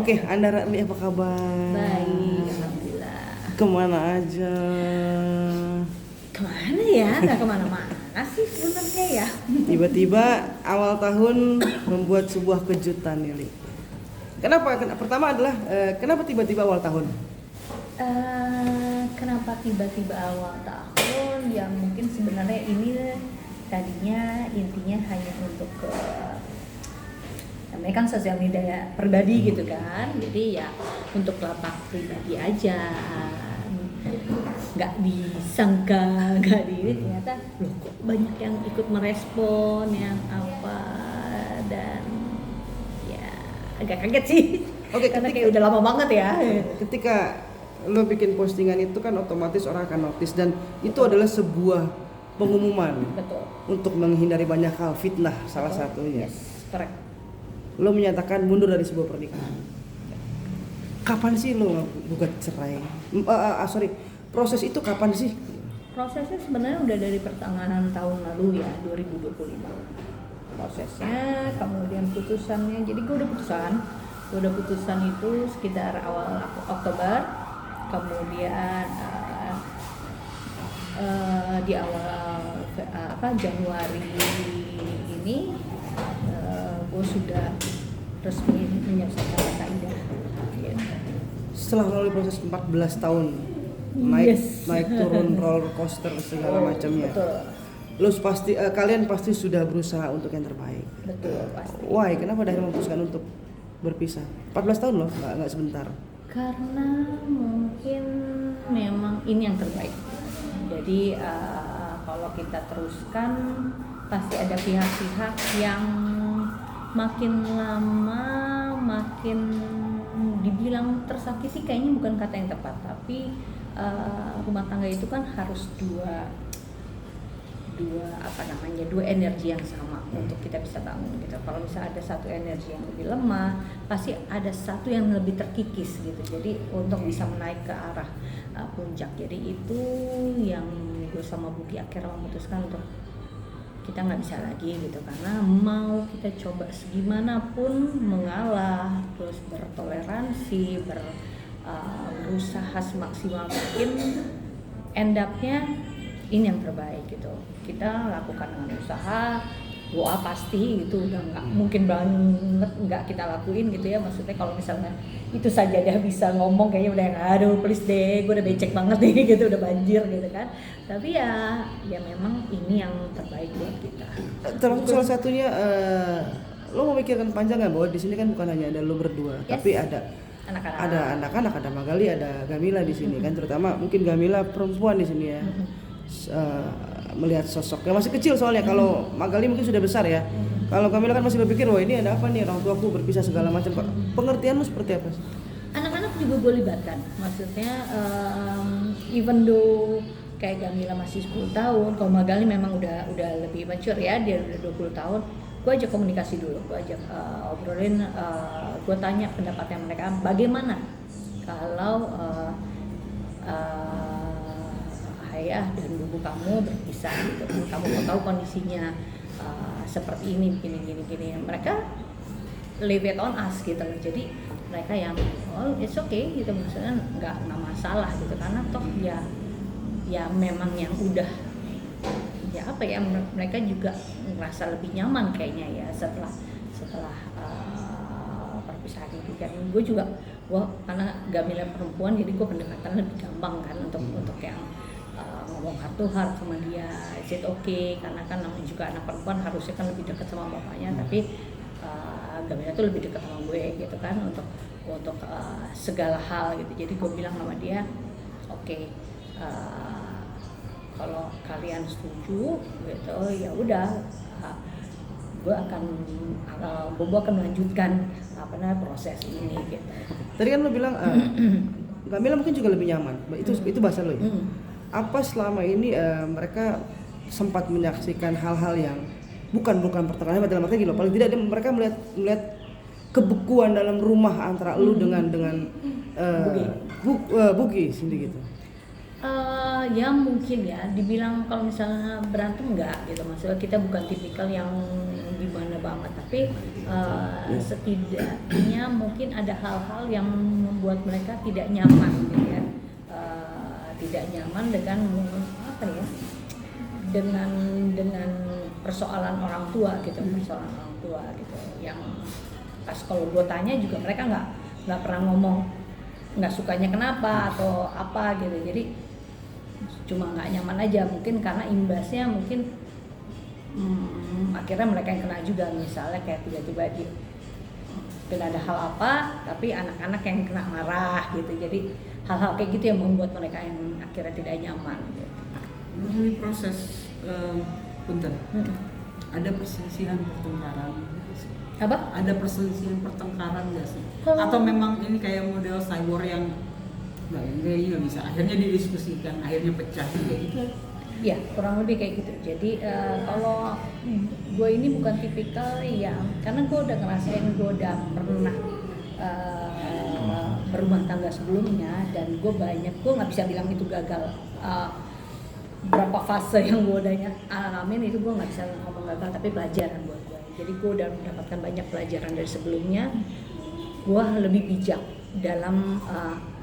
Oke, Anda Ratli apa kabar? Baik, alhamdulillah. Kemana aja? Kemana ya? Nggak kemana-mana sih sebenarnya ya. Tiba-tiba awal tahun membuat sebuah kejutan nih, Li. Kenapa? Pertama adalah kenapa tiba-tiba awal tahun? Kenapa tiba-tiba awal tahun? Ya mungkin sebenarnya ini tadinya intinya hanya untuk namanya kan sosial media pribadi gitu kan. Jadi ya untuk lapak pribadi aja. Nggak disangka, nggak ternyata loh kok banyak yang ikut merespon yang apa, dan ya agak kaget sih. Oke, karena kayak udah lama banget ya. Ketika lo bikin postingan itu kan otomatis orang akan notice, dan itu adalah sebuah pengumuman. Betul. Untuk menghindari banyak hal, fitnah salah satunya. Yes, correct. Lo menyatakan mundur dari sebuah pernikahan. Kapan sih lo gugat cerai? Proses itu kapan sih? Prosesnya sebenarnya udah dari pertengahan tahun lalu ya, 2025. Prosesnya, kemudian putusannya. Jadi gue udah putusan itu sekitar awal Oktober. Kemudian di awal Januari ini gue sudah resmi menyelesaikan kaidah. Gitu. Setelah melalui proses 14 tahun naik turun roller coaster segala macamnya. Betul. Lo pasti kalian pasti sudah berusaha untuk yang terbaik. Betul, pasti. Why? Kenapa akhirnya memutuskan untuk berpisah? 14 tahun loh, nggak sebentar. Karena mungkin memang ini yang terbaik. Jadi kalau kita teruskan pasti ada pihak-pihak yang makin lama makin dibilang tersakiti, kayaknya bukan kata yang tepat, tapi rumah tangga itu kan harus dua energi yang sama untuk kita bisa bangun gitu. Kalau misalnya ada satu energi yang lebih lemah, pasti ada satu yang lebih terkikis gitu. Jadi untuk bisa menaik ke arah puncak. Jadi itu yang gue sama Buki akhirnya memutuskan untuk kita nggak bisa lagi gitu, karena mau kita coba segimanapun mengalah, terus bertoleransi, berusaha semaksimal mungkin, end up-nya ini yang terbaik gitu. Kita lakukan dengan usaha, doa pasti itu udah nggak mungkin banget nggak kita lakuin gitu ya. Maksudnya kalau misalnya itu saja dia bisa ngomong kayaknya udah aduh please deh, gue udah becek banget nih gitu, udah banjir gitu kan. Tapi ya memang ini yang terbaik buat kita. Termasuk salah satunya lo memikirkan panjang nggak bahwa di sini kan bukan hanya ada lo berdua, Yes. tapi ada anak-anak, ada Magali, ada Gamila di sini kan, terutama mungkin Gamila perempuan di sini ya. Melihat sosoknya masih kecil soalnya. Kalau Magali mungkin sudah besar ya. Kalau Gamila kan masih berpikir, wah ini ada apa nih, orang tuaku berpisah segala macam. Pengertianmu seperti apa sih? Anak-anak juga gue libatkan. Maksudnya even though kayak Gamila masih 10 tahun, kalau Magali memang udah lebih mature ya, dia udah 20 tahun. Gue ajak komunikasi dulu, gue ajak obrolin, gue tanya pendapatnya mereka bagaimana kalau ayah dan ibu kamu berpisah gitu. Kamu mau tahu kondisinya seperti ini, gini. Mereka leave it on us gitu. Jadi mereka yang it's okay gitu, maksudnya nggak masalah gitu, karena toh ya memang yang udah ya mereka juga merasa lebih nyaman kayaknya ya setelah perpisahan itu kan. Gue juga karena Gamila perempuan, jadi gue pendekatan lebih gampang kan untuk yang ngomong heart to heart sama dia, is it okay, karena kan namanya juga anak perempuan harusnya kan lebih dekat sama bapaknya, tapi Gamila tuh lebih dekat sama gue gitu kan untuk segala hal gitu. Jadi gue bilang sama dia, oke, kalau kalian setuju gitu ya udah, Bobo akan melanjutkan proses ini gitu. Tadi kan lo bilang Gamila mungkin juga lebih nyaman. Itu bahasa lo ya. Apa selama ini mereka sempat menyaksikan hal-hal yang bukan pertengahan dalam arti gini, paling tidak mereka melihat kebekuan dalam rumah antara lu dengan Bugi sendiri gitu. Ya mungkin ya, dibilang kalau misalnya berantem enggak gitu, maksudnya kita bukan tipikal yang gimana banget, tapi setidaknya mungkin ada hal-hal yang membuat mereka tidak nyaman gitu ya, tidak nyaman dengan apa ya, dengan persoalan orang tua gitu, persoalan orang tua gitu, yang pas kalau gue tanya juga mereka nggak pernah ngomong nggak sukanya kenapa atau apa gitu, jadi cuma nggak nyaman aja, mungkin karena imbasnya mungkin akhirnya mereka yang kena juga, misalnya kayak tiba-tiba ada hal apa tapi anak-anak yang kena marah gitu, jadi hal-hal kayak gitu yang membuat mereka yang akhirnya tidak nyaman gitu. Melalui proses punten, ada perselisihan pertengkaran Apa? Ada perselisihan pertengkaran nggak sih? Kalau- Atau memang ini kayak model cyber yang nggak bisa, akhirnya didiskusikan, akhirnya pecah kayak gitu? Ya kurang lebih kayak gitu. Jadi kalau gue ini bukan tipikal yang, karena gue udah ngerasain, gue udah pernah berumah tangga sebelumnya, dan gue nggak bisa bilang itu gagal. Berapa fase yang gue udah alamin itu gue nggak bisa ngomong gagal, tapi pelajaran buat gue. Jadi gue udah mendapatkan banyak pelajaran dari sebelumnya. Gue lebih bijak dalam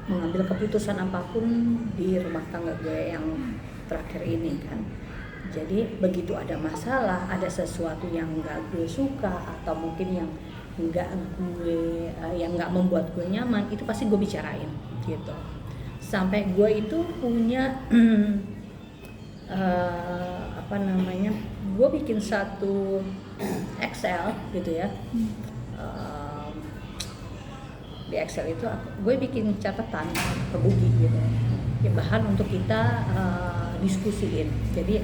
mengambil keputusan apapun di rumah tangga gue yang terakhir ini kan. Jadi begitu ada masalah, ada sesuatu yang nggak gue suka atau mungkin yang nggak membuat gue nyaman, itu pasti gue bicarain gitu. Sampai gue itu punya gue bikin satu Excel gitu ya. Di Excel itu gue bikin catatan ke Bugi gitu ya, bahan untuk kita diskusiin. Jadi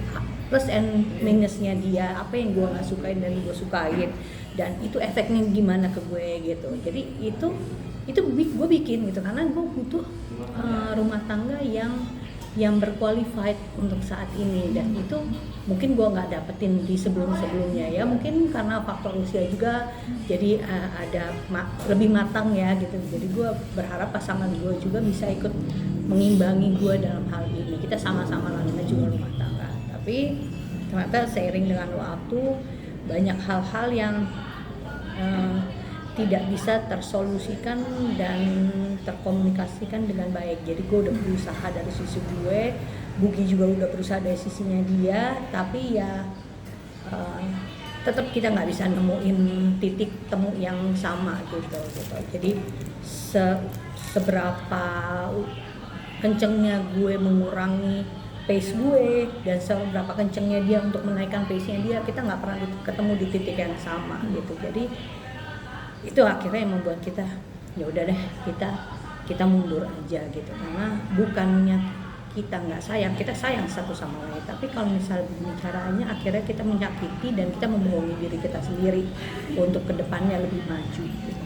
plus and minusnya dia, apa yang gue nggak sukain dan gue sukain, dan itu efeknya gimana ke gue gitu. Jadi itu gue bikin gitu karena gue butuh rumah tangga yang berqualified untuk saat ini, dan itu mungkin gue nggak dapetin di sebelumnya ya, mungkin karena faktor usia juga, jadi ada lebih matang ya gitu. Jadi gue berharap pasangan gue juga bisa ikut mengimbangi gue dalam hal ini, kita sama-sama namanya juga rumah tangga. Tapi ternyata seiring dengan waktu banyak hal-hal yang tidak bisa tersolusikan dan terkomunikasikan dengan baik. Jadi gue udah berusaha dari sisi gue, Bugi juga udah berusaha dari sisinya dia, tapi ya tetap kita nggak bisa nemuin titik temu yang sama gitu. Jadi seberapa kencengnya gue mengurangi pace gue dan seberapa kencengnya dia untuk menaikkan pace-nya dia, kita nggak pernah ketemu di titik yang sama gitu. Jadi itu akhirnya yang membuat kita ya udah deh, kita mundur aja gitu, karena bukannya kita nggak sayang, kita sayang satu sama lain, tapi kalau misal bicaranya akhirnya kita menyakiti dan kita membohongi diri kita sendiri untuk kedepannya lebih maju gitu.